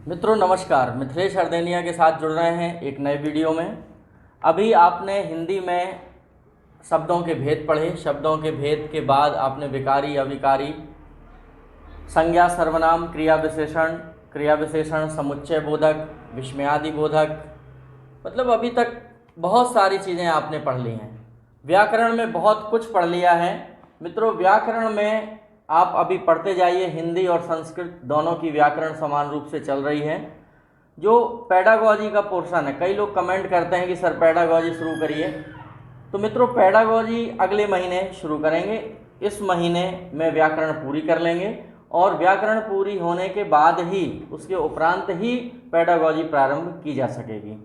मित्रों नमस्कार, मिथिलेश हरदेनिया के साथ जुड़ रहे हैं एक नए वीडियो में। अभी आपने हिंदी में शब्दों के भेद पढ़े। शब्दों के भेद के बाद आपने विकारी, अविकारी, संज्ञा, सर्वनाम, क्रिया विशेषण, समुच्चय बोधक, विस्मयादि बोधक, मतलब अभी तक बहुत सारी चीज़ें आपने पढ़ ली हैं। व्याकरण में बहुत कुछ पढ़ लिया है। मित्रों, व्याकरण में आप अभी पढ़ते जाइए। हिंदी और संस्कृत दोनों की व्याकरण समान रूप से चल रही है। जो पेडागॉजी का पोर्शन है, कई लोग कमेंट करते हैं कि सर पेडागॉजी शुरू करिए। तो मित्रों, पेडागॉजी अगले महीने शुरू करेंगे। इस महीने में व्याकरण पूरी कर लेंगे और व्याकरण पूरी होने के बाद ही, उसके उपरांत ही पेडागॉजी प्रारंभ की जा सकेगी।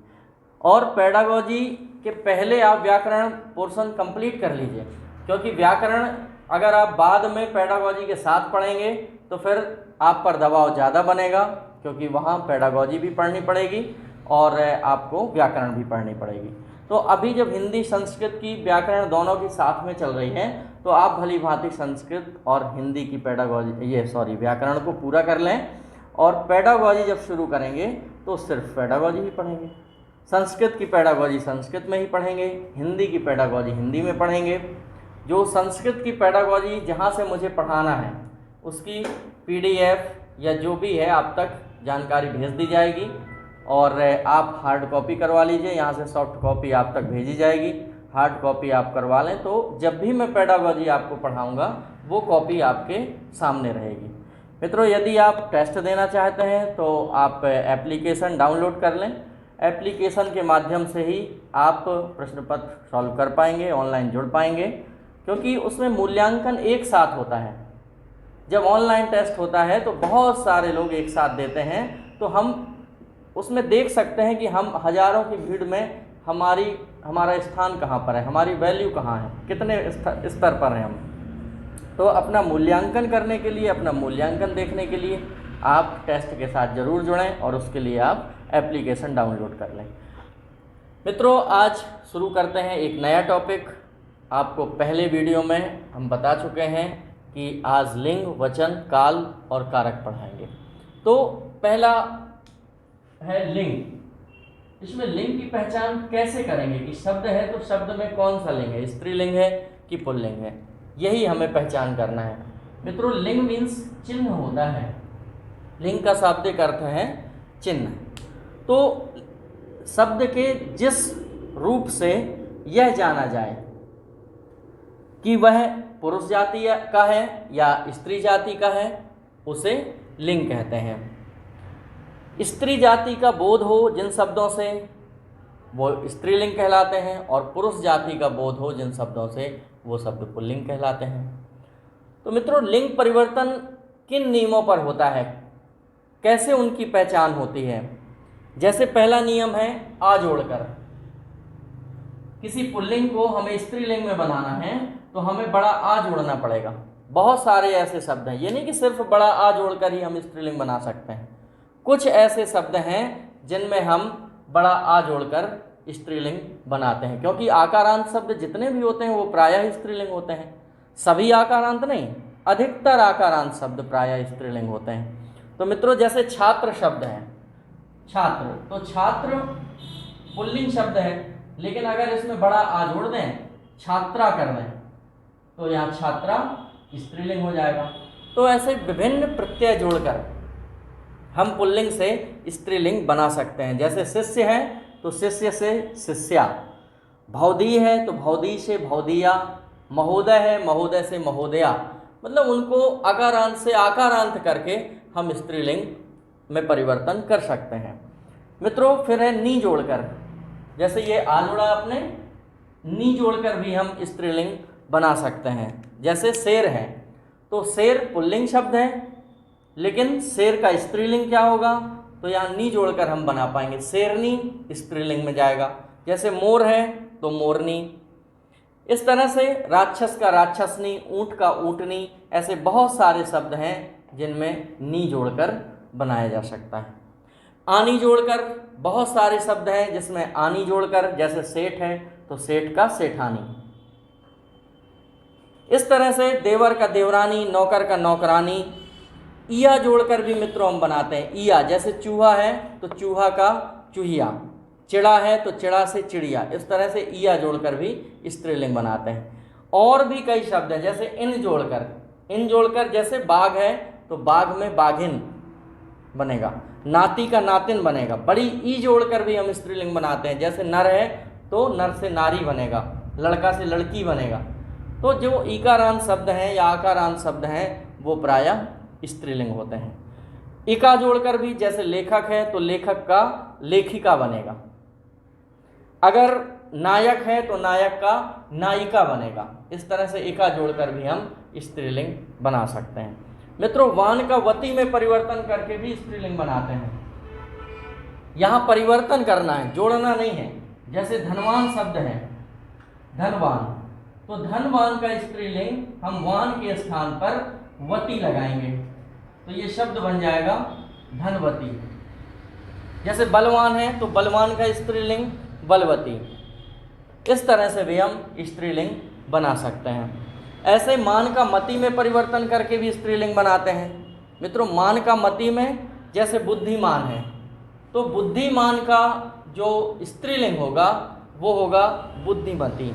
और पेडागॉजी के पहले आप व्याकरण पोर्शन कंप्लीट कर लीजिए, क्योंकि व्याकरण अगर आप बाद में पेडागॉजी के साथ पढ़ेंगे तो फिर आप पर दबाव ज़्यादा बनेगा, क्योंकि वहाँ पेडागॉजी भी पढ़नी पड़ेगी और आपको व्याकरण भी पढ़नी पड़ेगी। तो अभी जब हिंदी संस्कृत की व्याकरण दोनों की साथ में चल रही है, तो आप भली भांति संस्कृत और हिंदी की व्याकरण को पूरा कर लें। और पेडागॉजी जब शुरू करेंगे तो सिर्फ पेडागॉजी ही पढ़ेंगे। संस्कृत की पेडागॉजी संस्कृत में ही पढ़ेंगे, हिंदी की पेडागॉजी हिंदी में पढ़ेंगे। जो संस्कृत की पेडागॉजी जहाँ से मुझे पढ़ाना है, उसकी PDF या जो भी है आप तक जानकारी भेज दी जाएगी और आप हार्ड कॉपी करवा लीजिए। यहाँ से सॉफ्ट कॉपी आप तक भेजी जाएगी। हार्ड कॉपी आप करवा लें तो जब भी मैं पेडागॉजी आपको पढ़ाऊँगा वो कॉपी आपके सामने रहेगी। मित्रों, यदि आप टेस्ट देना चाहते हैं तो आप एप्लीकेशन डाउनलोड कर लें। एप्लीकेशन के माध्यम से ही आप प्रश्न पत्र सॉल्व कर पाएंगे, ऑनलाइन जुड़ पाएंगे, क्योंकि उसमें मूल्यांकन एक साथ होता है। जब ऑनलाइन टेस्ट होता है तो बहुत सारे लोग एक साथ देते हैं, तो हम उसमें देख सकते हैं कि हम हज़ारों की भीड़ में हमारा स्थान कहाँ पर है, हमारी वैल्यू कहाँ है, कितने स्तर पर हैं हम। तो अपना मूल्यांकन करने के लिए, अपना मूल्यांकन देखने के लिए आप टेस्ट के साथ ज़रूर जुड़ें और उसके लिए आप एप्लीकेशन डाउनलोड कर लें। मित्रों, आज शुरू करते हैं एक नया टॉपिक। आपको पहले वीडियो में हम बता चुके हैं कि आज लिंग, वचन, काल और कारक पढ़ाएंगे। तो पहला है लिंग। इसमें लिंग की पहचान कैसे करेंगे कि शब्द है तो शब्द में कौन सा लिंग है, स्त्रीलिंग है कि पुल्लिंग है, यही हमें पहचान करना है। मित्रों, लिंग मीन्स चिन्ह होता है। लिंग का शाब्दिक अर्थ है चिन्ह। तो शब्द के जिस रूप से यह जाना जाए कि वह पुरुष जाति का है या स्त्री जाति का है, उसे लिंग कहते हैं। स्त्री जाति का बोध हो जिन शब्दों से, वो स्त्रीलिंग कहलाते हैं, और पुरुष जाति का बोध हो जिन शब्दों से, वो शब्द पुल्लिंग कहलाते हैं। तो मित्रों, लिंग परिवर्तन किन नियमों पर होता है, कैसे उनकी पहचान होती है? जैसे पहला नियम है आ जोड़कर। किसी पुल्लिंग को हमें स्त्रीलिंग में बनाना है तो हमें बड़ा आ जोड़ना पड़ेगा। बहुत सारे ऐसे शब्द हैं, ये नहीं कि सिर्फ बड़ा आ जोड़कर ही हम स्त्रीलिंग बना सकते हैं। कुछ ऐसे शब्द हैं जिनमें हम बड़ा आ जोड़कर स्त्रीलिंग बनाते हैं, क्योंकि आकारांत शब्द जितने भी होते हैं वो प्रायः स्त्रीलिंग होते हैं। सभी आकारांत नहीं, अधिकतर आकारांत शब्द प्रायः स्त्रीलिंग होते हैं। तो मित्रों, जैसे छात्र शब्द है, छात्र, तो छात्र पुल्लिंग शब्द है, लेकिन अगर इसमें बड़ा आ जोड़ दें, छात्रा कर दें, तो यहाँ छात्रा स्त्रीलिंग हो जाएगा। तो ऐसे विभिन्न प्रत्यय जोड़कर हम पुल्लिंग से स्त्रीलिंग बना सकते हैं। जैसे शिष्य है तो शिष्य से शिष्या, भौदी है तो भौदी से भौदिया, महोदय है महोदय से महोदया। मतलब उनको आकारांत से आकारांत करके हम स्त्रीलिंग में परिवर्तन कर सकते हैं। मित्रों, फिर है नी जोड़कर। जैसे ये आ जोड़ा आपने, नी जोड़कर भी हम स्त्रीलिंग बना सकते हैं। जैसे शेर है तो शेर पुल्लिंग शब्द है, लेकिन शेर का स्त्रीलिंग क्या होगा, तो यहाँ नी जोड़कर हम बना पाएंगे, शेरनी स्त्रीलिंग में जाएगा। जैसे मोर है तो मोरनी। इस तरह से राक्षस का राक्षसनी, ऊंट का ऊंटनी, ऐसे बहुत सारे शब्द हैं जिनमें नी जोड़कर बनाया जा सकता है। आनी जोड़कर बहुत सारे शब्द हैं जिसमें आनी जोड़कर, जैसे सेठ है तो सेठ का सेठानी। इस तरह से देवर का देवरानी, नौकर का नौकरानी, ईया जोड़कर भी मित्रों हम बनाते हैं। ईया, जैसे चूहा है तो चूहा का चूहिया, चिड़ा है तो चिड़ा से चिड़िया, इस तरह से ईया जोड़कर भी स्त्रीलिंग बनाते हैं। और भी कई शब्द हैं, जैसे इन जोड़कर जैसे बाघ है तो बाघ में बाघिन बनेगा, नाती का नातिन बनेगा। बड़ी ई जोड़कर भी हम स्त्रीलिंग बनाते हैं, जैसे नर है तो नर से नारी बनेगा, लड़का से लड़की बनेगा। तो जो ईकारांत शब्द हैं या आकारांत शब्द हैं वो प्रायः स्त्रीलिंग होते हैं। इका जोड़कर भी, जैसे लेखक है तो लेखक का लेखिका बनेगा, अगर नायक है तो नायक का नायिका बनेगा। इस तरह से इका जोड़कर भी हम स्त्रीलिंग बना सकते हैं। मित्रों, वान का वती में परिवर्तन करके भी स्त्रीलिंग बनाते हैं। यहाँ परिवर्तन करना है, जोड़ना नहीं है। जैसे धनवान शब्द है, धनवान, तो धनवान का स्त्रीलिंग हम वान के स्थान पर वती लगाएंगे तो ये शब्द बन जाएगा धनवती। जैसे बलवान है तो बलवान का स्त्रीलिंग बलवती। इस तरह से भी हम स्त्रीलिंग बना सकते हैं। ऐसे मान का मति में परिवर्तन करके भी स्त्रीलिंग बनाते हैं। मित्रों, मान का मति में, जैसे बुद्धिमान है तो बुद्धिमान का जो स्त्रीलिंग होगा वो होगा बुद्धिमती।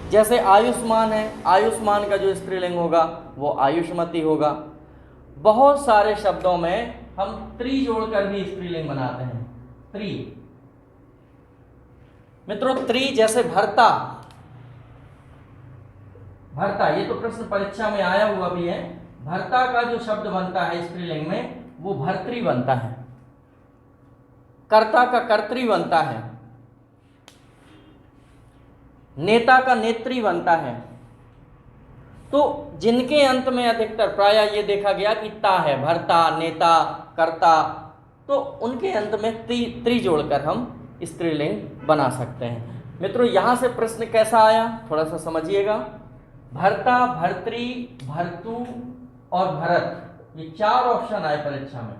जैसे आयुष्मान है, आयुष्मान का जो स्त्रीलिंग होगा वो आयुष्मती होगा। बहुत सारे शब्दों में हम त्रि जोड़कर भी स्त्रीलिंग बनाते हैं। त्रि, मित्रों, त्रि जैसे भर्ता, भर्ता ये तो प्रश्न परीक्षा में आया हुआ भी है। भर्ता का जो शब्द बनता है स्त्रीलिंग में वो भर्तृ बनता है। कर्ता का कर्तृ बनता है। नेता का नेत्री बनता है। तो जिनके अंत में अधिकतर प्रायः ये देखा गया कि ता है, भर्ता, नेता, कर्ता, तो उनके अंत में त्रि जोड़कर हम स्त्रीलिंग बना सकते हैं। मित्रों, यहाँ से प्रश्न कैसा आया थोड़ा सा समझिएगा। भर्ता, भर्तृ, भर्तु और भरत, ये 4 ऑप्शन आए परीक्षा में।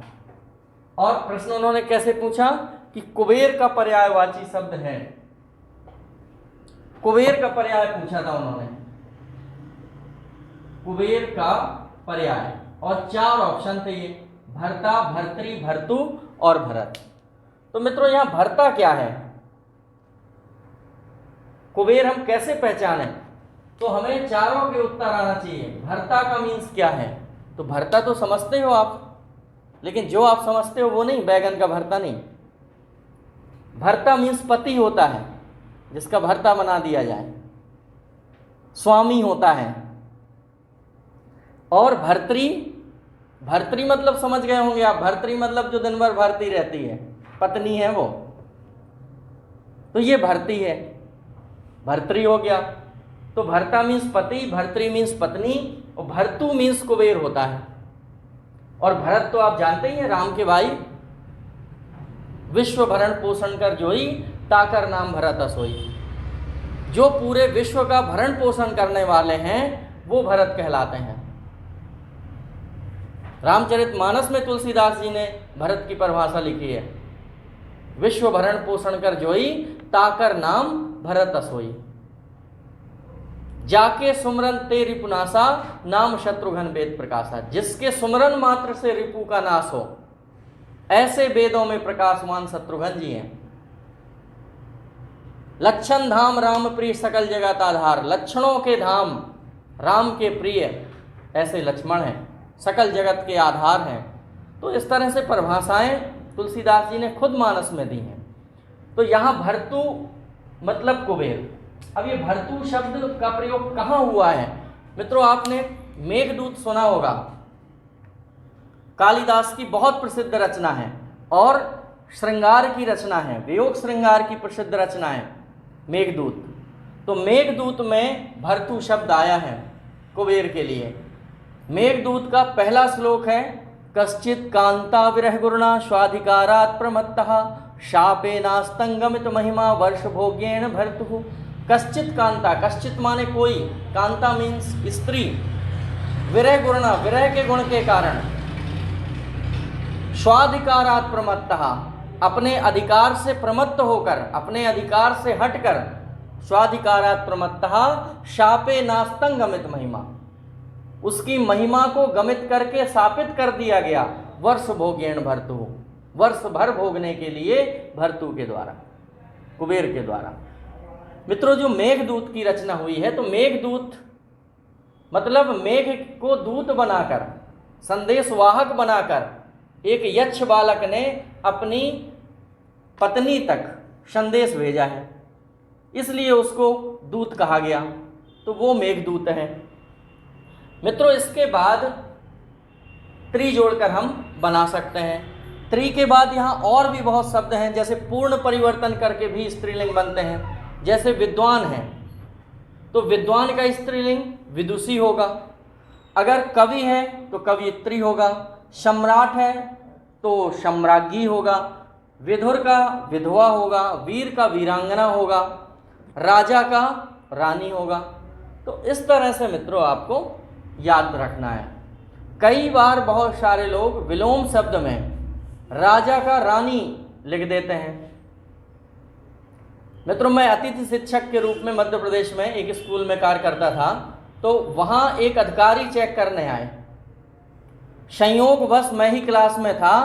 और प्रश्न उन्होंने कैसे पूछा कि कुबेर का पर्यायवाची शब्द है, कुबेर का पर्याय पूछा था उन्होंने, कुबेर का पर्याय, और 4 ऑप्शन थे ये, भर्ता, भर्तृ, भर्तु और भरत। तो मित्रों, यहां भर्ता क्या है, कुबेर हम कैसे पहचाने, तो हमें चारों के उत्तर आना चाहिए। भर्ता का मीन्स क्या है, तो भर्ता तो समझते हो आप, लेकिन जो आप समझते हो वो नहीं, बैगन का भर्ता नहीं। भर्ता मीन्स पति होता है जिसका भर्ता बना दिया जाए, स्वामी होता है। और भर्तृ, भर्तृ मतलब समझ गए होंगे आप, भर्तृ मतलब जो दिन भर भरती रहती है, पत्नी है वो, तो ये भर्ती है, भर्तृ हो गया। तो भर्ता मीन्स पति, भर्तृ मीन्स पत्नी, और भर्तु मीन्स कुबेर होता है। और भरत तो आप जानते ही हैं, राम के भाई, विश्व भरण पोषण कर जोई, ताकर नाम भरत असोई। जो पूरे विश्व का भरण पोषण करने वाले हैं वो भरत कहलाते हैं। रामचरितमानस में तुलसीदास जी ने भरत की परिभाषा लिखी है, विश्व भरण पोषण कर जोई, ताकर नाम भरत असोई। जाके सुमरन ते रिपुनासा, नाम शत्रुघ्न वेद प्रकाशा। जिसके सुमरन मात्र से रिपु का नाश हो, ऐसे वेदों में प्रकाशमान शत्रुघ्न जी हैं। लक्षण धाम राम प्रिय सकल जगत आधार, लक्षणों के धाम राम के प्रिय ऐसे लक्ष्मण हैं, सकल जगत के आधार हैं। तो इस तरह से परिभाषाएं तुलसीदास जी ने खुद मानस में दी हैं। तो यहाँ भर्तु मतलब कुबेर। अब ये भर्तु शब्द का प्रयोग कहाँ हुआ है, मित्रों, आपने मेघदूत सुना होगा, कालिदास की बहुत प्रसिद्ध रचना है और श्रृंगार की रचना है, वियोग श्रृंगार की प्रसिद्ध रचना है मेघदूत। तो मेघदूत में भर्तु शब्द आया है कुबेर के लिए। मेघदूत का पहला श्लोक है, कश्चित कांता विरह गुरुणा स्वाधिकारात् प्रमत्तः, शापे नास्तंगमित महिमा वर्ष भोग्येन भर्तुः। कश्चित कांता, कश्चित माने कोई, कांता मीन्स स्त्री, विरह गुरुणा विरह के गुण के कारण, स्वाधिकारात् प्रमत्तः अपने अधिकार से प्रमत्त होकर, अपने अधिकार से हटकर, स्वाधिकारात् प्रमत्तः शापे नास्तंगमित महिमा, उसकी महिमा को गमित करके स्थापित कर दिया गया। वर्ष भोगेण भर्तु, वर्ष भर भोगने के लिए भर्तु के द्वारा, कुबेर के द्वारा। मित्रों, जो मेघदूत की रचना हुई है, तो मेघदूत मतलब मेघ को दूत बनाकर, संदेशवाहक बनाकर एक यक्ष बालक ने अपनी पत्नी तक संदेश भेजा है, इसलिए उसको दूत कहा गया। तो वो मेघदूत है। मित्रों, इसके बाद त्रि जोड़कर हम बना सकते हैं। त्रि के बाद यहाँ और भी बहुत शब्द हैं, जैसे पूर्ण परिवर्तन करके भी स्त्रीलिंग बनते हैं। जैसे विद्वान है तो विद्वान का स्त्रीलिंग विदुषी होगा। अगर कवि है तो कवियत्री होगा। सम्राट है तो सम्राज्ञी होगा। विधुर का विधवा होगा। वीर का वीरांगना होगा। राजा का रानी होगा। तो इस तरह से मित्रों आपको याद रखना है। कई बार बहुत सारे लोग विलोम शब्द में राजा का रानी लिख देते हैं। मित्रों, मैं अतिथि शिक्षक के रूप में मध्य प्रदेश में एक स्कूल में कार्य करता था, तो वहाँ एक अधिकारी चेक करने आए। संयोगवश मैं ही क्लास में था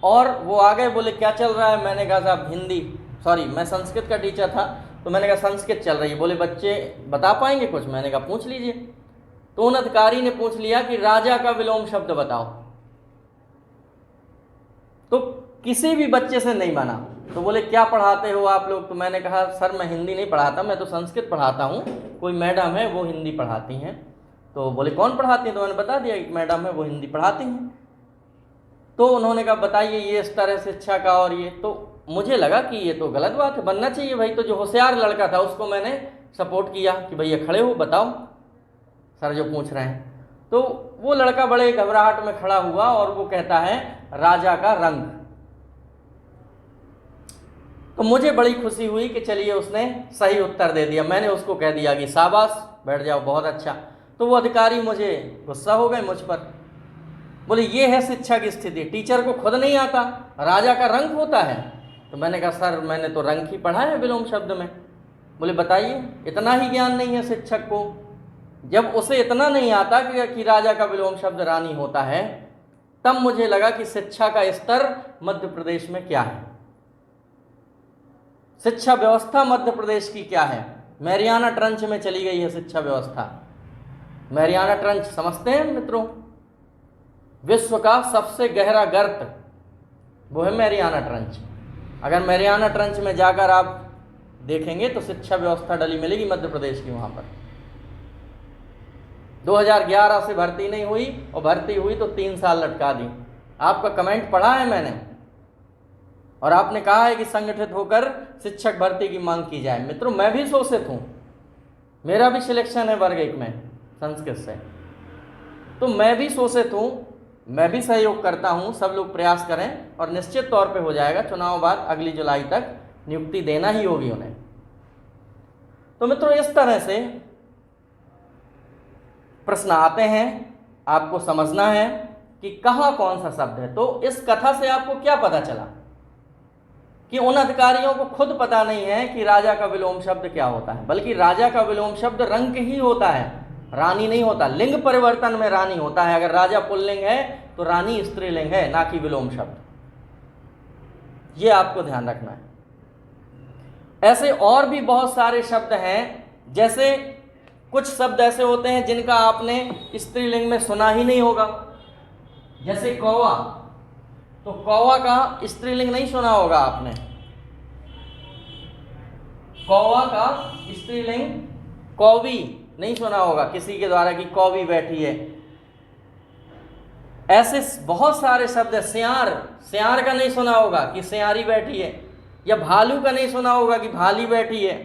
और वो आ गए, बोले क्या चल रहा है। मैंने कहा साहब मैं संस्कृत का टीचर था, तो मैंने कहा संस्कृत चल रही है। बोले बच्चे बता पाएंगे कुछ। मैंने कहा पूछ लीजिए। तो उन अधिकारी ने पूछ लिया कि राजा का विलोम शब्द बताओ। तो किसी भी बच्चे से नहीं बना। तो बोले क्या पढ़ाते हो आप लोग। तो मैंने कहा सर मैं हिंदी नहीं पढ़ाता, मैं तो संस्कृत पढ़ाता हूँ। कोई मैडम है वो हिंदी पढ़ाती हैं। तो बोले कौन पढ़ाती हैं। तो मैंने बता दिया कि मैडम है वो हिंदी पढ़ाती हैं। तो उन्होंने कहा बताइए ये इस तरह शिक्षा का और ये। तो मुझे लगा कि ये तो गलत बात है, बनना चाहिए भाई। तो जो होशियार लड़का था उसको मैंने सपोर्ट किया कि भैया खड़े हो बताओ सर जो पूछ रहे हैं। तो वो लड़का बड़े घबराहट में खड़ा हुआ और वो कहता है राजा का रंग। तो मुझे बड़ी खुशी हुई कि चलिए उसने सही उत्तर दे दिया। मैंने उसको कह दिया कि शाबाश बैठ जाओ, बहुत अच्छा। तो वो अधिकारी मुझे गुस्सा हो गए मुझ पर। बोले ये है शिक्षा की स्थिति, टीचर को खुद नहीं आता राजा का रंग होता है। तो मैंने कहा सर मैंने तो रंग ही पढ़ा है विलोम शब्द में। बोले बताइए, इतना ही ज्ञान नहीं है शिक्षक को। जब उसे इतना नहीं आता कि राजा का विलोम शब्द रानी होता है, तब मुझे लगा कि शिक्षा का स्तर मध्य प्रदेश में क्या है, शिक्षा व्यवस्था मध्य प्रदेश की क्या है। मैरियाना ट्रंच में चली गई है शिक्षा व्यवस्था। मैरियाना ट्रंच समझते हैं मित्रों, विश्व का सबसे गहरा गर्त वो है मैरियाना ट्रंच। अगर मैरियाना ट्रंच में जाकर आप देखेंगे तो शिक्षा व्यवस्था डली मिलेगी मध्य प्रदेश की। वहाँ पर 2011 से भर्ती नहीं हुई और भर्ती हुई तो 3 साल लटका दी। आपका कमेंट पढ़ा है मैंने, और आपने कहा है कि संगठित होकर शिक्षक भर्ती की मांग की जाए। मित्रों मैं भी शोषित हूँ, मेरा भी सिलेक्शन है वर्ग 1 में संस्कृत से, तो मैं भी शोषित हूँ, मैं भी सहयोग करता हूँ। सब लोग प्रयास करें और निश्चित तौर पे हो जाएगा। चुनाव बाद अगली जुलाई तक नियुक्ति देना ही होगी उन्हें। तो मित्रों इस तरह से प्रश्न आते हैं, आपको समझना है कि कहाँ कौन सा शब्द है। तो इस कथा से आपको क्या पता चला कि उन अधिकारियों को खुद पता नहीं है कि राजा का विलोम शब्द क्या होता है, बल्कि राजा का विलोम शब्द रंग ही होता है, रानी नहीं होता। लिंग परिवर्तन में रानी होता है। अगर राजा पुल्लिंग है तो रानी स्त्रीलिंग है, ना कि विलोम शब्द। ये आपको ध्यान रखना है। ऐसे और भी बहुत सारे शब्द हैं, जैसे कुछ शब्द ऐसे होते हैं जिनका आपने स्त्रीलिंग में सुना ही नहीं होगा। जैसे कौवा, तो कौवा का स्त्रीलिंग नहीं सुना होगा आपने। कौवा का स्त्रीलिंग कौवी नहीं सुना होगा किसी के द्वारा कि कौवी बैठी है। ऐसे बहुत सारे शब्द है। सियार, सियार का नहीं सुना होगा कि सियारी बैठी है, या भालू का नहीं सुना होगा कि भाली बैठी है।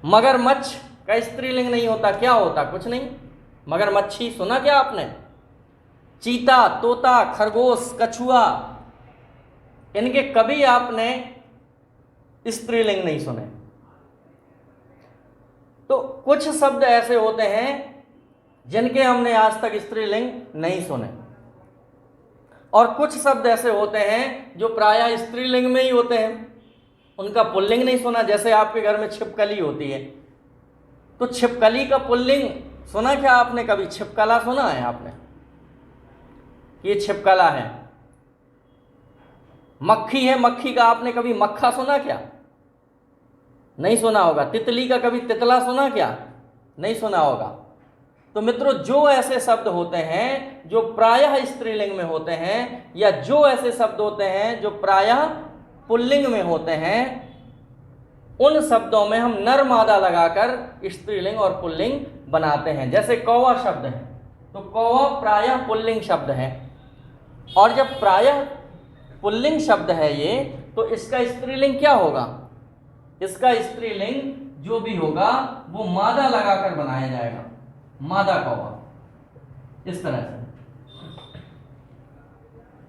मगरमच्छ का स्त्रीलिंग नहीं होता, क्या होता, कुछ नहीं, मगरमच्छी सुना क्या आपने। चीता, तोता, खरगोश, कछुआ, इनके कभी आपने स्त्रीलिंग नहीं सुने। तो कुछ शब्द ऐसे होते हैं जिनके हमने आज तक स्त्रीलिंग नहीं सुने, और कुछ शब्द ऐसे होते हैं जो प्रायः स्त्रीलिंग में ही होते हैं, उनका पुल्लिंग नहीं सुना। जैसे आपके घर में छिपकली होती है, तो छिपकली का पुल्लिंग सुना क्या आपने कभी छिपकला सुना है आपने? ये छिपकला है। मक्खी है, मक्खी का आपने कभी मक्खा सुना क्या? नहीं सुना होगा। तितली का कभी तितला सुना क्या? नहीं सुना होगा। तो मित्रों, जो ऐसे शब्द होते हैं जो प्रायः स्त्रीलिंग में होते हैं, या जो ऐसे शब्द होते हैं जो प्रायः पुल्लिंग में होते हैं, उन शब्दों में हम नर मादा लगाकर स्त्रीलिंग और पुल्लिंग बनाते हैं। जैसे कौवा शब्द है, तो कौवा प्रायः पुल्लिंग शब्द है, और जब प्रायः पुल्लिंग शब्द है ये, तो इसका स्त्रीलिंग क्या होगा? इसका स्त्रीलिंग जो भी होगा वो मादा लगाकर बनाया जाएगा, मादा कौवा, इस तरह से।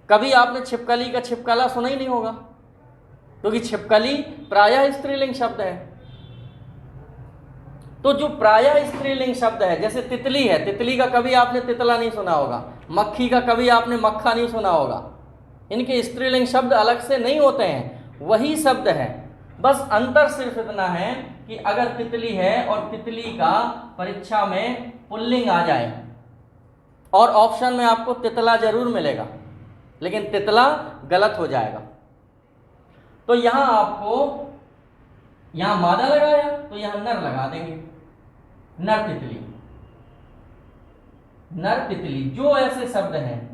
कभी आपने छिपकली का छिपकला सुना ही नहीं होगा, क्योंकि छिपकली प्रायः स्त्रीलिंग शब्द है। तो जो प्रायः स्त्रीलिंग शब्द है, जैसे तितली है, तितली का कभी आपने तितला नहीं सुना होगा, मक्खी का कभी आपने मक्खा नहीं सुना होगा। इनके स्त्रीलिंग शब्द अलग से नहीं होते हैं, वही शब्द है। बस अंतर सिर्फ इतना है कि अगर तितली है और तितली का परीक्षा में पुल्लिंग आ जाए, और ऑप्शन में आपको तितला जरूर मिलेगा, लेकिन तितला गलत हो जाएगा। तो यहां आपको, यहां मादा लगाया तो यहां नर लगा देंगे, नर तितली। नर तितली, जो ऐसे शब्द हैं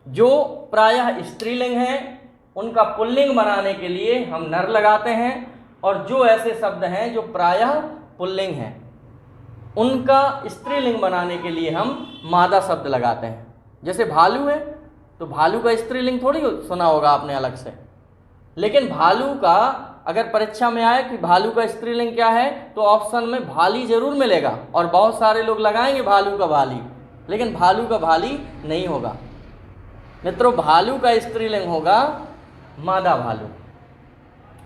जो प्रायः स्त्रीलिंग हैं, उनका पुल्लिंग बनाने के लिए हम नर लगाते हैं, और जो ऐसे शब्द हैं जो प्रायः पुल्लिंग हैं, उनका स्त्रीलिंग बनाने के लिए हम मादा शब्द लगाते हैं। जैसे भालू है, तो भालू का स्त्रीलिंग थोड़ी सुना होगा आपने अलग से, लेकिन भालू का अगर परीक्षा में आए कि भालू का स्त्रीलिंग क्या है, तो ऑप्शन में भाली जरूर मिलेगा, और बहुत सारे लोग लगाएंगे भालू का भाली, लेकिन भालू का भाली नहीं होगा। मित्रों, भालू का स्त्रीलिंग होगा मादा भालू।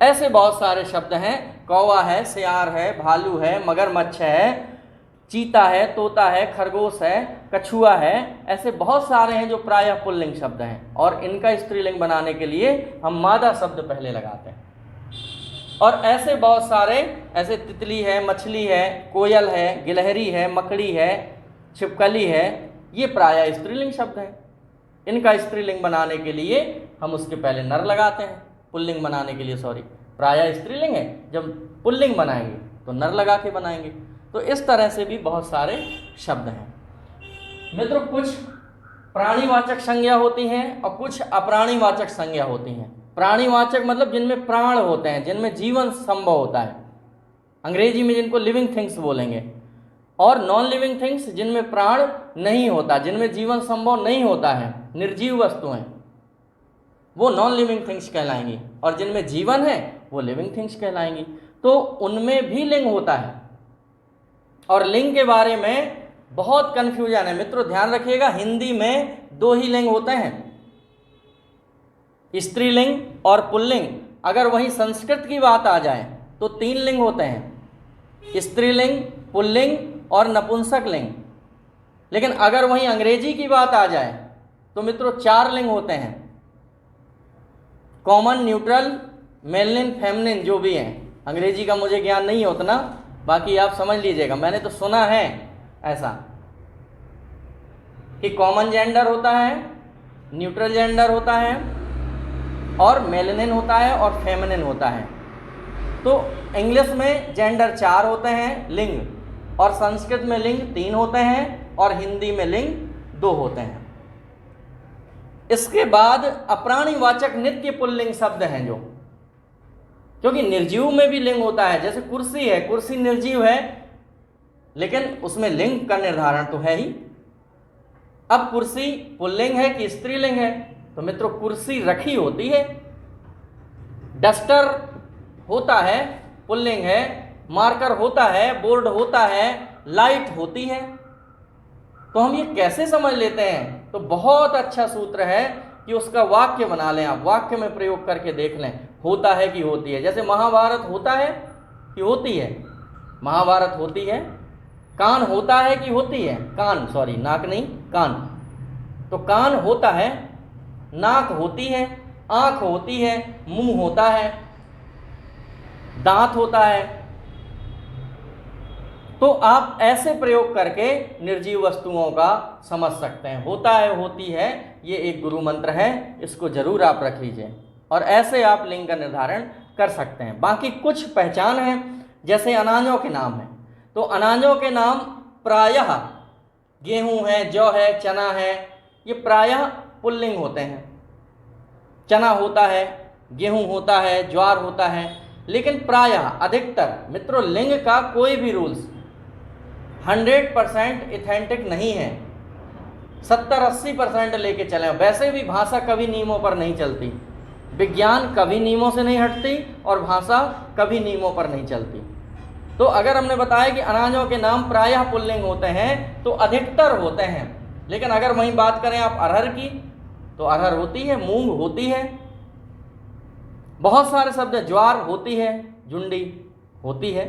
ऐसे बहुत सारे शब्द हैं, कौवा है, सियार है, भालू है, मगरमच्छ है, चीता है, तोता है, खरगोश है, कछुआ है। ऐसे बहुत सारे हैं जो प्रायः पुल्लिंग शब्द हैं, और इनका स्त्रीलिंग बनाने के लिए हम मादा शब्द पहले लगाते हैं। और ऐसे बहुत सारे, ऐसे तितली है, मछली है, कोयल है, गिलहरी है, मकड़ी है, छिपकली है, ये प्रायः स्त्रीलिंग शब्द हैं। इनका स्त्रीलिंग बनाने के लिए हम उसके पहले नर लगाते हैं, पुल्लिंग बनाने के लिए, सॉरी, प्रायः स्त्रीलिंग है, जब पुल्लिंग बनाएंगे तो नर लगा के बनाएंगे। तो इस तरह से भी बहुत सारे शब्द हैं। मित्रों, कुछ प्राणीवाचक संज्ञा होती हैं और कुछ अप्राणीवाचक संज्ञा होती हैं। प्राणीवाचक मतलब जिनमें प्राण होते हैं, जिनमें जीवन संभव होता है, अंग्रेजी में जिनको लिविंग थिंग्स बोलेंगे। और नॉन लिविंग थिंग्स जिनमें प्राण नहीं होता, जिनमें जीवन संभव नहीं होता है, निर्जीव वस्तुएं, वो नॉन लिविंग थिंग्स कहलाएंगी, और जिनमें जीवन है वो लिविंग थिंग्स कहलाएंगी। तो उनमें भी लिंग होता है, और लिंग के बारे में बहुत कन्फ्यूजन है। मित्रों, ध्यान रखिएगा, हिंदी में दो ही लिंग होते हैं, स्त्रीलिंग और पुल्लिंग। अगर वहीं संस्कृत की बात आ जाए तो तीन लिंग होते हैं, स्त्रीलिंग, पुल्लिंग और नपुंसक लिंग। लेकिन अगर वहीं अंग्रेजी की बात आ जाए तो मित्रों चार लिंग होते हैं, कॉमन, न्यूट्रल, मेलिन, फेमिनिन, जो भी हैं। अंग्रेजी का मुझे ज्ञान नहीं है उतना, बाकी आप समझ लीजिएगा। मैंने तो सुना है ऐसा कि कॉमन जेंडर होता है, न्यूट्रल जेंडर होता है, और मेलिनिन होता है, और फेमिनिन होता है। तो इंग्लिश में जेंडर 4 होते हैं, लिंग, और संस्कृत में लिंग 3 होते हैं, और हिंदी में लिंग 2 होते हैं। इसके बाद अप्राणीवाचक नित्य पुल्लिंग शब्द हैं, जो क्योंकि निर्जीव में भी लिंग होता है। जैसे कुर्सी है, कुर्सी निर्जीव है, लेकिन उसमें लिंग का निर्धारण तो है ही। अब कुर्सी पुल्लिंग है कि स्त्रीलिंग है? तो मित्रों, कुर्सी रखी होती है, डस्टर होता है, पुल्लिंग है, मार्कर होता है, बोर्ड होता है, लाइट होती है। तो हम ये कैसे समझ लेते हैं? तो बहुत अच्छा सूत्र है कि उसका वाक्य बना लें आप, वाक्य में प्रयोग करके देख लें, होता है कि होती है। जैसे महाभारत होता है कि होती है? महाभारत होती है। कान होता है कि होती है? कान, सॉरी, नाक नहीं, कान। तो कान होता है, नाक होती है, आंख होती है, मुंह होता है, दांत होता है, तो आप ऐसे प्रयोग करके निर्जीव वस्तुओं का समझ सकते हैं। होता है, होती है, ये एक गुरु मंत्र है, इसको जरूर आप रख लीजिए और ऐसे आप लिंग का निर्धारण कर सकते हैं। बाकी कुछ पहचान है, जैसे अनाजों के नाम हैं, तो अनाजों के नाम प्रायः गेहूं है, जौ है, चना है, ये प्रायः पुल्लिंग होते हैं। चना होता है, गेहूं होता है, ज्वार होता है, लेकिन प्रायः अधिकतर मित्रों लिंग का कोई भी रूल्स 100% ऑथेंटिक नहीं है। 70-80% लेके चले। वैसे भी भाषा कभी नियमों पर नहीं चलती, विज्ञान कभी नियमों से नहीं हटती और भाषा कभी नियमों पर नहीं चलती। तो अगर हमने बताया कि अनाजों के नाम प्रायः पुल्लिंग होते हैं तो अधिकतर होते हैं, लेकिन अगर वहीं बात करें आप अरहर की, तो अरहर होती है, मूंग होती है, बहुत सारे शब्द, ज्वार होती है, जुंडी होती है।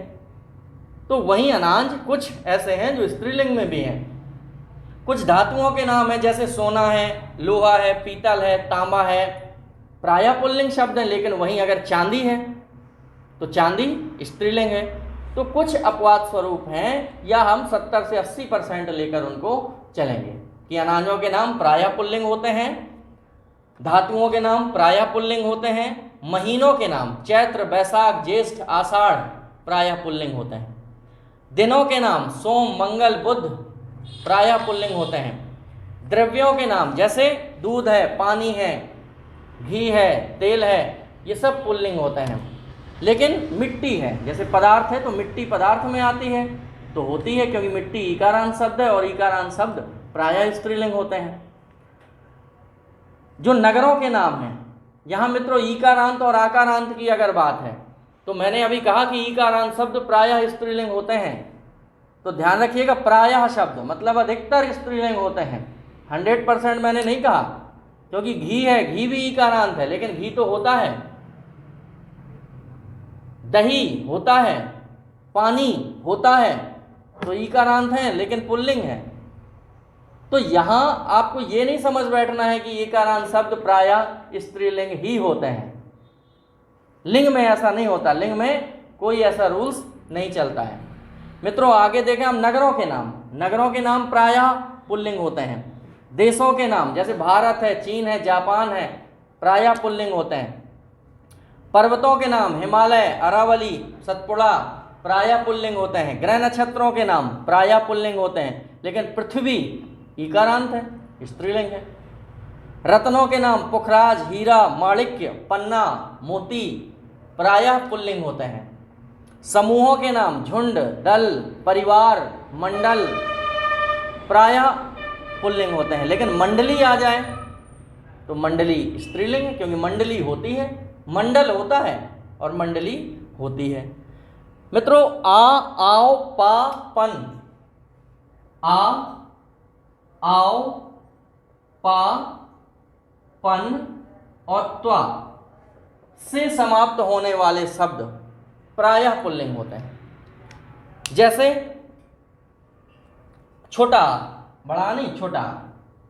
तो वहीं अनाज कुछ ऐसे हैं जो स्त्रीलिंग में भी हैं। कुछ धातुओं के नाम हैं, जैसे सोना है, लोहा है, पीतल है, तांबा है, प्रायः पुल्लिंग शब्द हैं, लेकिन वहीं अगर चांदी है तो चांदी स्त्रीलिंग है। तो कुछ अपवाद स्वरूप हैं, या हम 70 से 80% लेकर उनको चलेंगे कि अनाजों के नाम प्रायः पुल्लिंग होते हैं, धातुओं के नाम प्रायः पुल्लिंग होते हैं, महीनों के नाम चैत्र, बैसाख, ज्येष्ठ, आषाढ़ प्रायः पुल्लिंग होते हैं, दिनों के नाम सोम, मंगल, बुध प्रायः पुल्लिंग होते हैं, द्रव्यों के नाम जैसे दूध है, पानी है, घी है, तेल है, ये सब पुल्लिंग होते हैं। लेकिन मिट्टी है, जैसे पदार्थ है, तो मिट्टी पदार्थ में आती है तो होती है, क्योंकि मिट्टी ईकारांत शब्द है और ईकारांत शब्द प्रायः स्त्रीलिंग होते हैं। जो नगरों के नाम हैं, यहाँ मित्रों ईकारांत और आकारांत की अगर बात है, तो मैंने अभी कहा कि ईकारांत शब्द प्रायः स्त्रीलिंग होते हैं, तो ध्यान रखिएगा प्रायः शब्द मतलब अधिकतर स्त्रीलिंग होते हैं। 100% मैंने नहीं कहा, क्योंकि घी है, घी भी ईकारांत है, लेकिन घी तो होता है, दही होता है, पानी होता है, तो ईकारांत है लेकिन पुल्लिंग है। तो यहाँ आपको ये नहीं समझ बैठना है कि ईकारांत शब्द प्रायः स्त्रीलिंग ही होते हैं। लिंग में ऐसा नहीं होता, लिंग में कोई ऐसा रूल्स नहीं चलता है। मित्रों आगे देखें हम नगरों के नाम। नगरों के नाम प्रायः पुल्लिंग होते हैं। देशों के नाम जैसे भारत है, चीन है, जापान है, प्रायः पुल्लिंग होते हैं। पर्वतों के नाम हिमालय, अरावली, सतपुड़ा प्रायः पुल्लिंग होते हैं। ग्रह नक्षत्रों के नाम प्रायः पुल्लिंग होते हैं, लेकिन पृथ्वी ईकारांत है, स्त्रीलिंग है। रत्नों के नाम पुखराज, हीरा, माणिक्य, पन्ना, मोती प्रायः पुल्लिंग होते हैं। समूहों के नाम झुंड, दल, परिवार, मंडल प्रायः पुल्लिंग होते हैं, लेकिन मंडली आ जाए तो मंडली स्त्रीलिंग है, क्योंकि मंडली होती है, मंडल होता है और मंडली होती है। मित्रों आ, आओ, पा, पन, आ, आओ, पा, पन और त्वा से समाप्त होने वाले शब्द प्रायः पुल्लिंग होते हैं। जैसे छोटा, बड़ा नहीं, छोटा,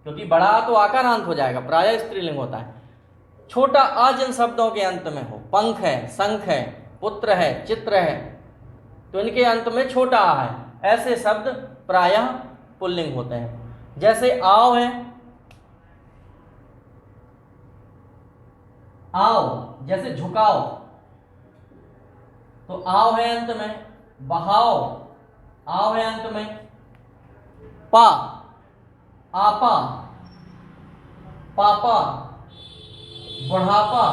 क्योंकि बड़ा तो आकारांत हो जाएगा, प्रायः स्त्रीलिंग होता है। छोटा आ जिन शब्दों के अंत में हो, पंख है, शंख है, पुत्र है, चित्र है, तो इनके अंत में छोटा आ है, ऐसे शब्द प्रायः पुल्लिंग होते हैं। जैसे आओ है, आओ जैसे झुकाओ, तो आओ है अंत में, बहाओ आओ है अंत में, पा, आपा, पापा, बुढ़ापा,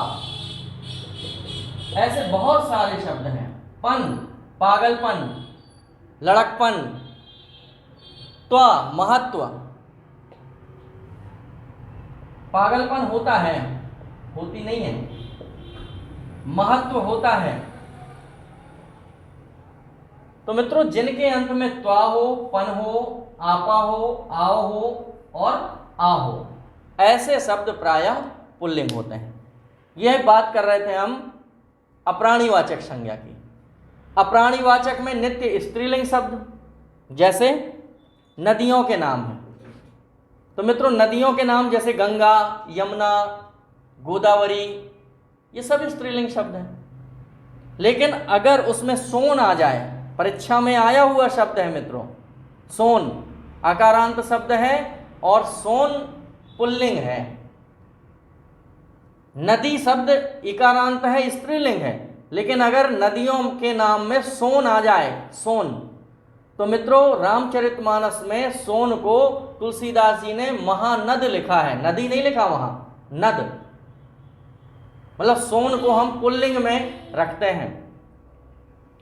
ऐसे बहुत सारे शब्द हैं। पन पागलपन, लड़कपन, त्वा महत्व, पागलपन होता है, होती नहीं है, महत्व होता है। तो मित्रों जिनके अंत में त्वा हो, पन हो, आपा हो, आओ हो और आ हो, ऐसे शब्द प्रायः पुल्लिंग होते हैं। यह बात कर रहे थे हम अप्राणीवाचक संज्ञा की। अप्राणीवाचक में नित्य स्त्रीलिंग शब्द, जैसे नदियों के नाम हैं। तो मित्रों नदियों के नाम जैसे गंगा, यमुना, गोदावरी, ये सब स्त्रीलिंग शब्द हैं। लेकिन अगर उसमें सोन आ जाए परीक्षा में आया हुआ शब्द है मित्रों। सोन आकारांत शब्द है और सोन पुल्लिंग है। नदी शब्द इकारांत है, स्त्रीलिंग है, लेकिन अगर नदियों के नाम में सोन आ जाए, सोन, तो मित्रों रामचरितमानस में सोन को तुलसीदास जी ने महानद लिखा है, नदी नहीं लिखा वहां, नद, मतलब सोन को हम पुल्लिंग में रखते हैं।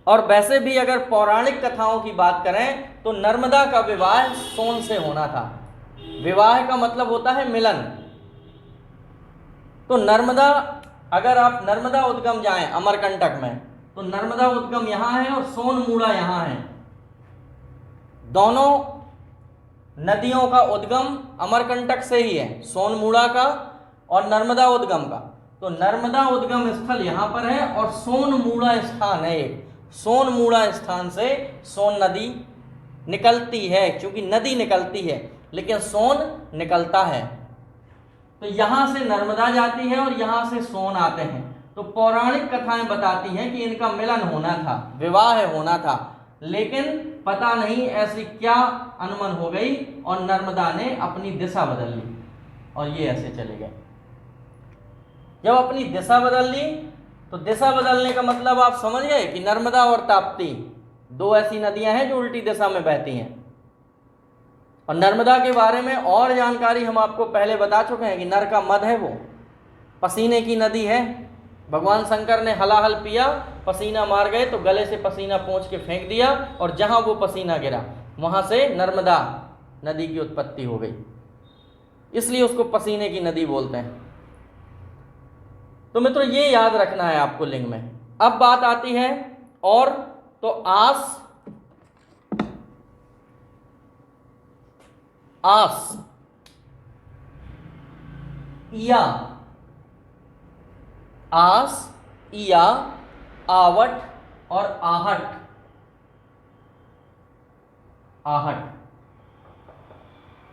और वैसे भी अगर पौराणिक कथाओं की बात करें तो नर्मदा का विवाह सोन से होना था। विवाह का मतलब होता है मिलन। तो नर्मदा, अगर आप नर्मदा उद्गम जाएं अमरकंटक में, तो नर्मदा उद्गम यहां है और सोनमूड़ा यहां है। दोनों नदियों का उद्गम अमरकंटक से ही है, सोनमूड़ा का और नर्मदा उद्गम का। तो नर्मदा उद्गम स्थल यहां पर है और सोनमूड़ा स्थान है एक। सोनमूड़ा स्थान से सोन नदी निकलती है, क्योंकि नदी निकलती है लेकिन सोन निकलता है। तो यहां से नर्मदा जाती है और यहां से सोन आते हैं। तो पौराणिक कथाएं बताती हैं कि इनका मिलन होना था, विवाह होना था, लेकिन पता नहीं ऐसी क्या अनबन हो गई और नर्मदा ने अपनी दिशा बदल ली और ये ऐसे चले गए। जब अपनी दिशा बदल ली तो दिशा बदलने का मतलब आप समझ गए कि नर्मदा और ताप्ती दो ऐसी नदियां हैं जो उल्टी दिशा में बहती हैं। और नर्मदा के बारे में और जानकारी हम आपको पहले बता चुके हैं कि नर का मद है, वो पसीने की नदी है। भगवान शंकर ने हलाहल पिया, पसीना मार गए तो गले से पसीना पोंछ के फेंक दिया और जहां वो पसीना गिरा वहां से नर्मदा नदी की उत्पत्ति हो गई, इसलिए उसको पसीने की नदी बोलते हैं। तो मित्रों ये याद रखना है आपको लिंग में। अब बात आती है और, तो आस, आस, इया, आस, इया, आवट और आहट। आहट,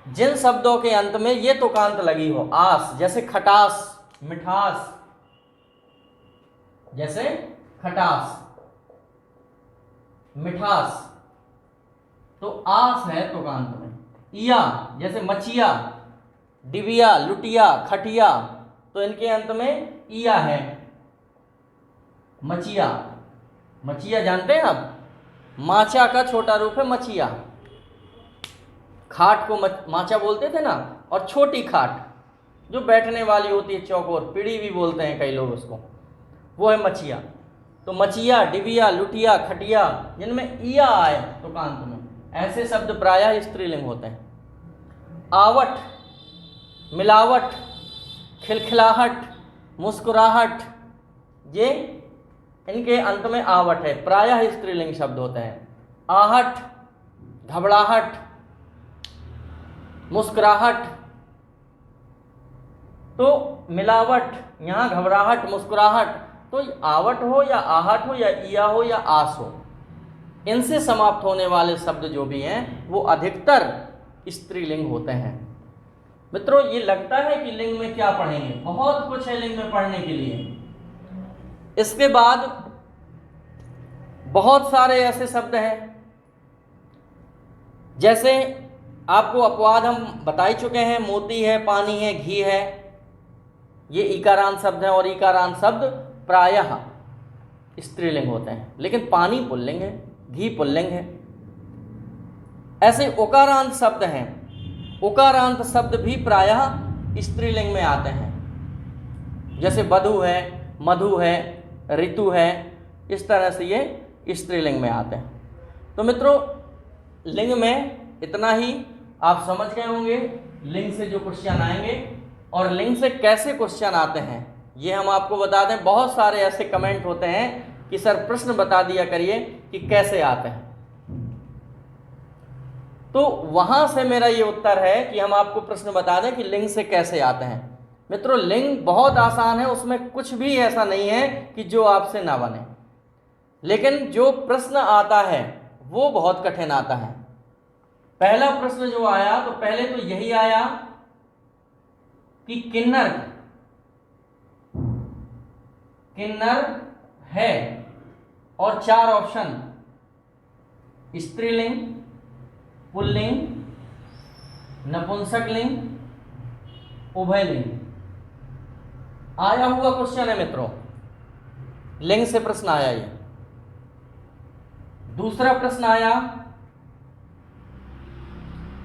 जिन शब्दों के अंत में ये तुकांत लगी हो, आस, जैसे खटास, मिठास, जैसे खटास, मिठास, तो आस है तुकांत में। इया, जैसे मचिया, डिबिया, लुटिया, खटिया, तो इनके अंत में इया है। मचिया, मचिया जानते हैं आप, माचा का छोटा रूप है मचिया। खाट को माचा बोलते थे ना, और छोटी खाट जो बैठने वाली होती है, चौकोर, पीढ़ी भी बोलते हैं कई लोग उसको, वो है मचिया। तो मचिया, डिबिया, लुटिया, खटिया, जिनमें इया आए तुकांत में, ऐसे शब्द प्रायः स्त्रीलिंग होते हैं। आवट, मिलावट, खिलखिलाहट, मुस्कुराहट, ये इनके अंत में आवट है, प्रायः स्त्रीलिंग शब्द होते हैं। आहट, घबराहट, मुस्कुराहट, तो मिलावट, यहाँ घबराहट, मुस्कुराहट, तो आवट हो या आहट हो या इया हो या आस हो, इनसे समाप्त होने वाले शब्द जो भी हैं वो अधिकतर स्त्रीलिंग होते हैं। मित्रों ये लगता है कि लिंग में क्या पढ़ेंगे, बहुत कुछ है लिंग में पढ़ने के लिए। इसके बाद बहुत सारे ऐसे शब्द हैं, जैसे आपको अपवाद हम बता ही चुके हैं, मोती है, पानी है, घी है, ये इकारांत शब्द हैं और इकारांत शब्द प्रायः स्त्रीलिंग होते हैं, लेकिन पानी पुल्लिंग है, घी पुल्लिंग है। ऐसे उकारांत शब्द हैं, उकारांत शब्द भी प्रायः स्त्रीलिंग में आते हैं, जैसे वधु है, मधु है, ऋतु है, इस तरह से ये स्त्रीलिंग में आते हैं। तो मित्रों लिंग में इतना ही आप समझ गए होंगे, लिंग से जो क्वेश्चन आएंगे और लिंग से कैसे क्वेश्चन आते हैं ये हम आपको बता दें। बहुत सारे ऐसे कमेंट होते हैं कि सर प्रश्न बता दिया करिए कि कैसे आते हैं, तो वहां से मेरा ये उत्तर है कि हम आपको प्रश्न बता दें कि लिंग से कैसे आते हैं। मित्रों लिंग बहुत आसान है, उसमें कुछ भी ऐसा नहीं है कि जो आपसे ना बने, लेकिन जो प्रश्न आता है वो बहुत कठिन आता है। पहला प्रश्न जो आया तो पहले तो यही आया कि किन्नर, किन्नर है, और 4 ऑप्शन, स्त्रीलिंग, पुल्लिंग, नपुंसकलिंग, उभयलिंग। आया हुआ क्वेश्चन है मित्रों, लिंग से प्रश्न आया ये। दूसरा प्रश्न आया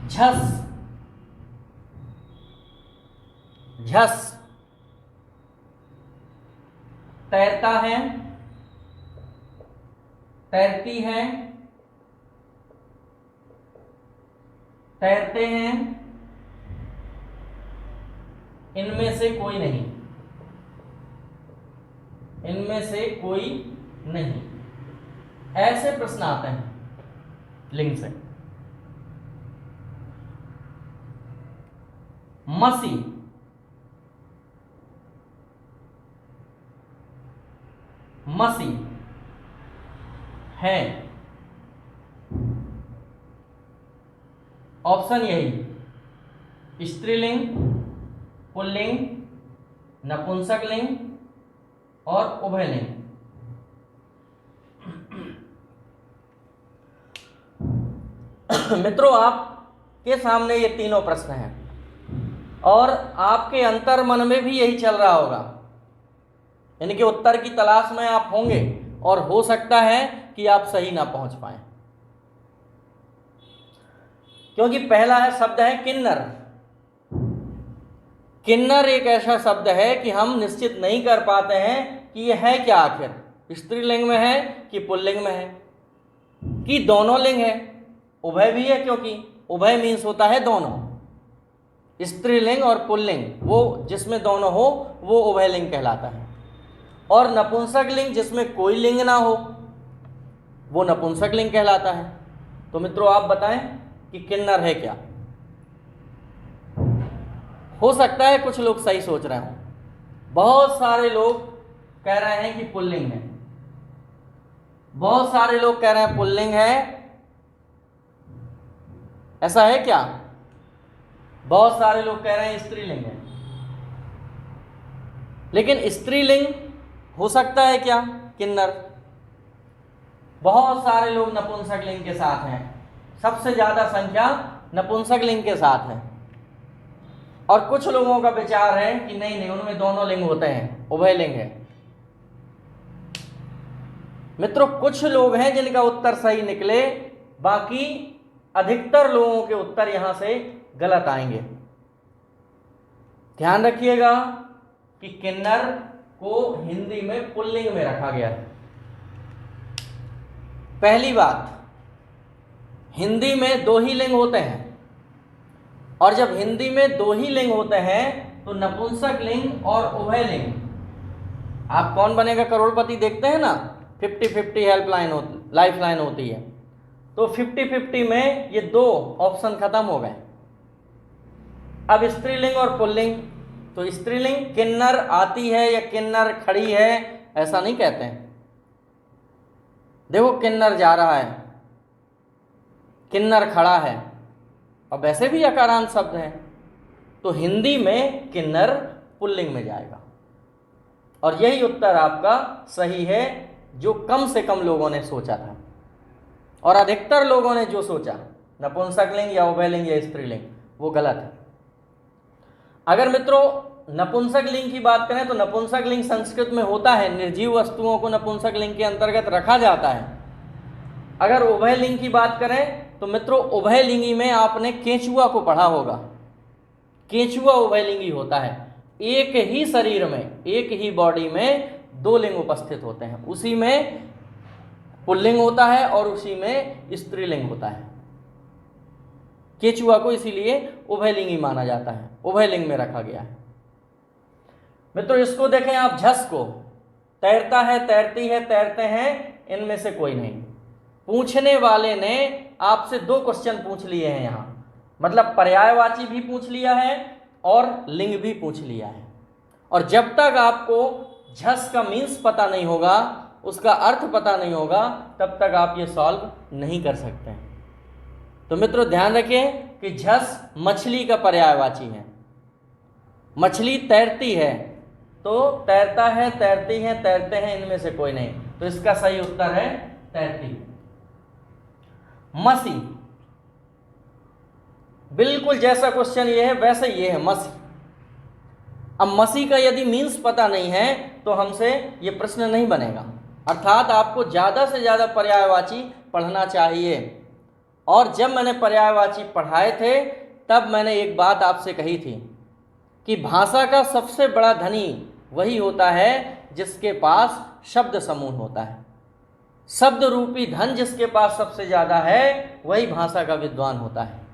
झस। झस तैरता है, तैरती है, तैरते हैं, इनमें से कोई नहीं, इनमें से कोई नहीं, ऐसे प्रश्न आते हैं लिंग से। मसी, मसी है, ऑप्शन यही, स्त्रीलिंग, पुल्लिंग, नपुंसकलिंग और उभयलिंग। मित्रों, आपके सामने ये तीनों प्रश्न हैं और आपके अंतर मन में भी यही चल रहा होगा, इनके उत्तर की तलाश में आप होंगे और हो सकता है कि आप सही ना पहुंच पाएं, क्योंकि पहला है शब्द है किन्नर। किन्नर एक ऐसा शब्द है कि हम निश्चित नहीं कर पाते हैं कि यह है क्या, आखिर स्त्रीलिंग में है कि पुल्लिंग में है कि दोनों लिंग है। उभय भी है, क्योंकि उभय मीन्स होता है दोनों, स्त्रीलिंग और पुल्लिंग, वो जिसमें दोनों हो वो उभयलिंग कहलाता है। और नपुंसक लिंग जिसमें कोई लिंग ना हो वो नपुंसक लिंग कहलाता है। तो मित्रों आप बताएं कि किन्नर है क्या। हो सकता है कुछ लोग सही सोच रहे हों, बहुत सारे लोग कह रहे हैं कि पुल्लिंग है, बहुत सारे लोग कह रहे हैं पुल्लिंग है। ऐसा है क्या? बहुत सारे लोग कह रहे हैं स्त्रीलिंग है, लेकिन स्त्रीलिंग हो सकता है क्या किन्नर? बहुत सारे लोग नपुंसक लिंग के साथ हैं, सबसे ज्यादा संख्या नपुंसक लिंग के साथ है। और कुछ लोगों का विचार है कि नहीं नहीं, उनमें दोनों लिंग होते हैं, उभय लिंग है। मित्रों कुछ लोग हैं जिनका उत्तर सही निकले, बाकी अधिकतर लोगों के उत्तर यहां से गलत आएंगे। ध्यान रखिएगा कि किन्नर को हिंदी में पुल्लिंग में रखा गया है। पहली बात, हिंदी में दो ही लिंग होते हैं, और जब हिंदी में दो ही लिंग होते हैं तो नपुंसक लिंग और उभय लिंग। आप कौन बनेगा करोड़पति देखते हैं ना, 50-50 हेल्पलाइन लाइफ लाइन होती है, तो 50-50 में ये दो ऑप्शन खत्म हो गए। अब स्त्रीलिंग और पुल्लिंग, तो स्त्रीलिंग किन्नर आती है या किन्नर खड़ी है ऐसा नहीं कहते हैं। देखो किन्नर जा रहा है, किन्नर खड़ा है, और वैसे भी अकारांत शब्द है, तो हिंदी में किन्नर पुल्लिंग में जाएगा। और यही उत्तर आपका सही है जो कम से कम लोगों ने सोचा था, और अधिकतर लोगों ने जो सोचा नपुंसक लिंग या उभयलिंग या स्त्रीलिंग, वो गलत है। अगर मित्रों नपुंसक लिंग की बात करें तो नपुंसक लिंग संस्कृत में होता है, निर्जीव वस्तुओं को नपुंसक लिंग के अंतर्गत रखा जाता है। अगर उभय लिंग की बात करें तो मित्रों उभयलिंगी में आपने केंचुआ को पढ़ा होगा। केंचुआ उभयलिंगी होता है, एक ही शरीर में, एक ही बॉडी में दो लिंग उपस्थित होते हैं, उसी में पुल्लिंग होता है और उसी में स्त्रीलिंग होता है। केंचुआ को इसीलिए उभयलिंगी माना जाता है, उभयलिंग में रखा गया है। मित्रों इसको देखें आप, झस को, तैरता है, तैरती है, तैरते हैं, इनमें से कोई नहीं। पूछने वाले ने आपसे दो क्वेश्चन पूछ लिए हैं यहां, मतलब पर्यायवाची भी पूछ लिया है और लिंग भी पूछ लिया है। और जब तक आपको झस का मीन्स पता नहीं होगा, उसका अर्थ पता नहीं होगा, तब तक आप ये सॉल्व नहीं कर सकते हैं। तो मित्रों ध्यान रखें कि झस मछली का पर्यायवाची है। मछली तैरती है, तो तैरता है, तैरती है, तैरते हैं, इनमें से कोई नहीं, तो इसका सही उत्तर है तैरती। मसी। बिल्कुल जैसा क्वेश्चन ये है वैसे ये है, मसी। अब मसी का यदि मीन्स पता नहीं है तो हमसे ये प्रश्न नहीं बनेगा। अर्थात आपको ज़्यादा से ज़्यादा पर्यायवाची पढ़ना चाहिए। और जब मैंने पर्यायवाची पढ़ाए थे तब मैंने एक बात आपसे कही थी कि भाषा का सबसे बड़ा धनी वही होता है जिसके पास शब्द समूह होता है। शब्द रूपी धन जिसके पास सबसे ज़्यादा है वही भाषा का विद्वान होता है।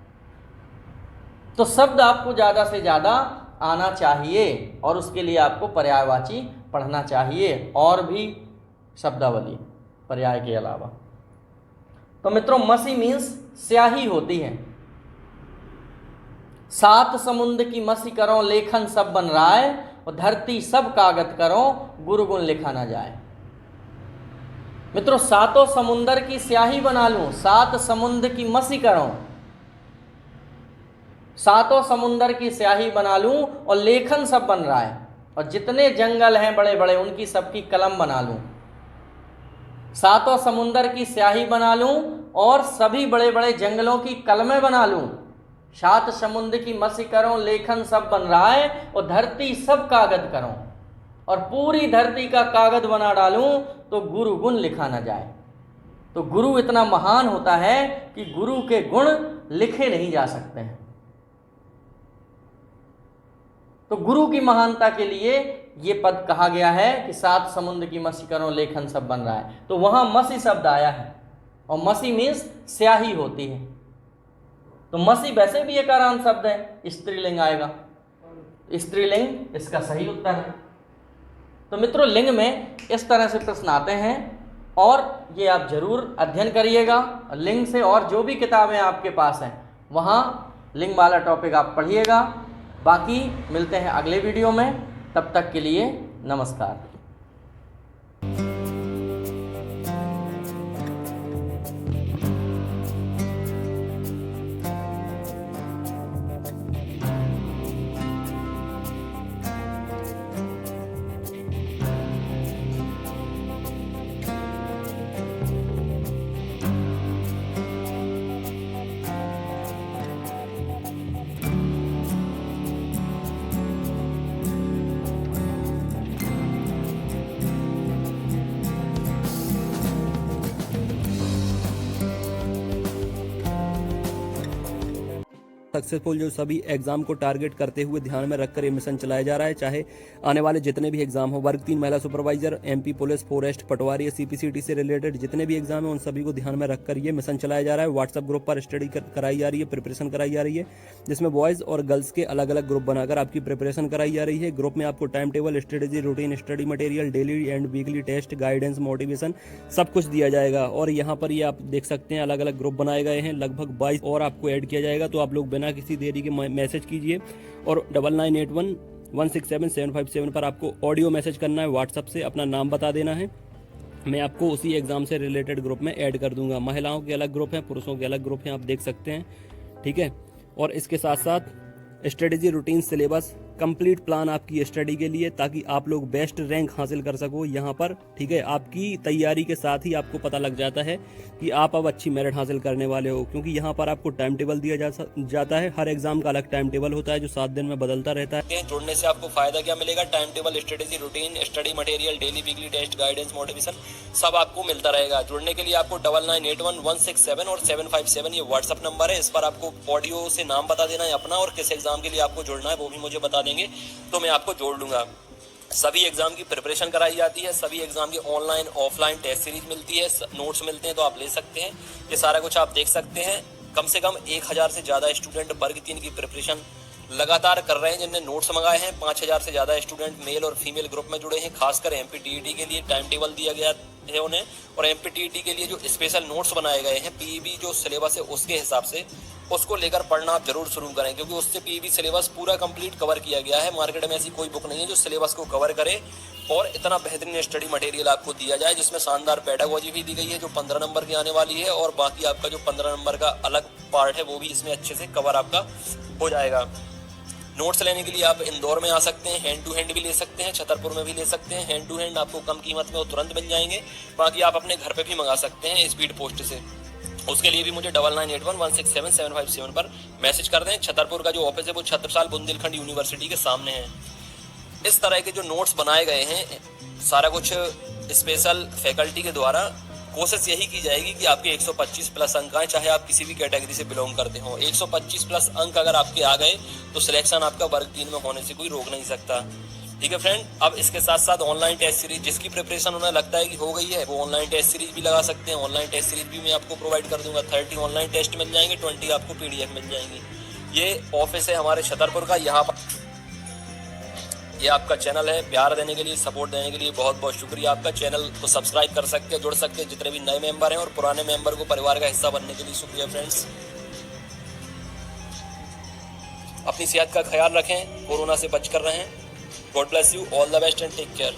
तो शब्द आपको ज़्यादा से ज़्यादा आना चाहिए और उसके लिए आपको पर्यायवाची पढ़ना चाहिए और भी शब्दावली पर्याय के अलावा। तो मित्रों, मसी मीन्स स्याही होती है। सात समुद्र की मसी करो लेखन सब बन राय, और धरती सब कागज करो गुरु गुण लिखा ना जाए। मित्रों, सातों समुंदर की स्याही बना लूं, सात समुद्र की मसी करो, सातों समुंदर की स्याही बना लूं और लेखन सब बन रहा है, और जितने जंगल हैं बड़े बड़े उनकी सबकी कलम बना लूं। सातों समुंदर की स्याही बना लूं और सभी बड़े बड़े जंगलों की कलमें बना लूं। सात समुद्र की मसी करो लेखन सब बन रहा है, और धरती सब कागज करो, और पूरी धरती का कागज बना डालूं तो गुरु गुण लिखा ना जाए। तो गुरु इतना महान होता है कि गुरु के गुण लिखे नहीं जा सकते हैं। तो गुरु की महानता के लिए ये पद कहा गया है कि सात समुद्र की मसी करो लेखन सब बन रहा है। तो वहां मसी शब्द आया है, और मसी मीन्स स्याही होती है। तो मसी वैसे भी एक आराम शब्द है, स्त्रीलिंग आएगा, स्त्रीलिंग इसका सही उत्तर है। तो मित्रों, लिंग में इस तरह से प्रश्न आते हैं और ये आप जरूर अध्ययन करिएगा। लिंग से और जो भी किताबें आपके पास हैं वहाँ लिंग वाला टॉपिक आप पढ़िएगा। बाकी मिलते हैं अगले वीडियो में, तब तक के लिए नमस्कार। सक्सेसफुल जो सभी एग्जाम को टारगेट करते हुए ध्यान में रखकर ये मिशन चलाया जा रहा है। चाहे आने वाले जितने भी एग्जाम हो, वर्ग 3 महिला सुपरवाइजर, एमपी पुलिस, फॉरेस्ट, पटवारी, सीपीसीटी से रिलेटेड जितने भी एग्जाम है उन सभी को ध्यान में रखकर ये मिशन चलाया जा रहा है। व्हाट्सएप ग्रुप पर स्टडी कराई जा रही है, प्रिपरेशन कराई जा रही है, जिसमें बॉयज़ और गर्ल्स के अलग अलग ग्रुप बनाकर आपकी प्रिपरेशन कराई जा रही है। ग्रुप में आपको time table, strategy, routine, study material, daily and weekly test, guidance, motivation सब कुछ दिया जाएगा। और यहाँ पर ये आप देख सकते हैं अलग अलग ग्रुप बनाए गए हैं, लगभग 22 और आपको ऐड किया जाएगा। तो आप लोग बिना किसी देरी के मैसेज कीजिए और 9981167757 पर आपको ऑडियो मैसेज करना है। व्हाट्सएप से अपना नाम बता देना है, मैं आपको उसी एग्जाम से रिलेटेड ग्रुप में ऐड कर दूंगा। महिलाओं के अलग ग्रुप हैं, पुरुषों के अलग ग्रुप हैं, आप देख सकते हैं, ठीक है। और इसके साथ साथ strategy, routine, syllabus, complete plan आपकी स्टडी के लिए, ताकि आप लोग बेस्ट रैंक हासिल कर सको यहाँ पर, ठीक है। आपकी तैयारी के साथ ही आपको पता लग जाता है कि आप अब अच्छी मेरिट हासिल करने वाले हो, क्योंकि यहाँ पर आपको टाइम टेबल दिया जाता है। हर एग्जाम का अलग टाइम टेबल होता है जो 7 दिन में बदलता रहता है। जुड़ने से आपको फायदा क्या मिलेगा? Time table, strategy, routine, study material, daily weekly test, guidance, motivation सब आपको मिलता रहेगा। जुड़ने के लिए आपको 99811677 और 757 ये व्हाट्सअप नंबर है, इस पर आपको ऑडियो से नाम बता देना है अपना, और किस एग्जाम के लिए आपको जुड़ना है वो भी मुझे बता देंगे तो मैं आपको जोड़ लूंगा। सभी एग्जाम की प्रिपरेशन कराई जाती है, सभी एग्जाम की ऑनलाइन ऑफलाइन टेस्ट सीरीज मिलती है, नोट्स मिलते हैं तो आप ले सकते हैं। ये सारा कुछ आप देख सकते हैं। कम से कम 1000 से ज़्यादा स्टूडेंट वर्ग 3 की प्रिपरेशन लगातार कर रहे हैं, जिनने नोट्स मंगाए हैं। 5000 से ज़्यादा स्टूडेंट मेल और फीमेल ग्रुप में जुड़े हैं। खासकर एमपीटीईटी के लिए टाइम टेबल दिया गया है उन्हें, और एमपीटीईटी के लिए जो स्पेशल नोट्स बनाए गए हैं, पीईबी जो सिलेबस है उसके हिसाब से उसको लेकर पढ़ना आप जरूर शुरू करें, क्योंकि उससे पीईबी सिलेबस पूरा कंप्लीट कवर किया गया है। मार्केट में ऐसी कोई बुक नहीं है जो सिलेबस को कवर करे और इतना बेहतरीन स्टडी मटेरियल आपको दिया जाए, जिसमें शानदार पेडागोजी भी दी गई है जो 15 नंबर की आने वाली है, और बाकी आपका जो 15 नंबर का अलग पार्ट है वो भी इसमें अच्छे से कवर आपका हो जाएगा। नोट्स लेने के लिए आप इंदौर में आ सकते हैं, हैंड टू हैंड भी ले सकते हैं, छतरपुर में भी ले सकते हैं। हैंड टू हैंड आपको कम कीमत में वो तुरंत मिल जाएंगे, बाकी आप अपने घर पे भी मंगा सकते हैं स्पीड पोस्ट से। उसके लिए भी मुझे 9981167757 पर मैसेज कर दें। छतरपुर का जो ऑफिस है वो छत्रसाल बुंदेलखंड यूनिवर्सिटी के सामने है। इस तरह के जो नोट्स बनाए गए हैं सारा कुछ स्पेशल फैकल्टी के द्वारा, कोशिश यही की जाएगी कि आपके 125 प्लस अंक आए, चाहे आप किसी भी कैटेगरी से बिलोंग करते हो। 125 प्लस अंक अगर आपके आ गए तो सिलेक्शन आपका वर्ग 3 में होने से कोई रोक नहीं सकता। ठीक है फ्रेंड, अब इसके साथ साथ ऑनलाइन टेस्ट सीरीज जिसकी प्रिपरेशन उन्हें लगता है कि हो गई है वो ऑनलाइन टेस्ट सीरीज भी लगा सकते हैं। ऑनलाइन टेस्ट सीरीज भी मैं आपको प्रोवाइड कर दूंगा। 30 ऑनलाइन टेस्ट मिल जाएंगे, 20 आपको PDF मिल जाएंगी। ये ऑफिस है हमारे छतरपुर का। यहाँ पर ये आपका चैनल है। प्यार देने के लिए, सपोर्ट देने के लिए बहुत बहुत शुक्रिया आपका। चैनल को सब्सक्राइब कर सकते हैं, जुड़ सकते हैं जितने भी नए मेंबर हैं, और पुराने मेंबर को परिवार का हिस्सा बनने के लिए शुक्रिया फ्रेंड्स। अपनी सेहत का ख्याल रखें, कोरोना से बच कर रहें। God bless you, all the best and take care.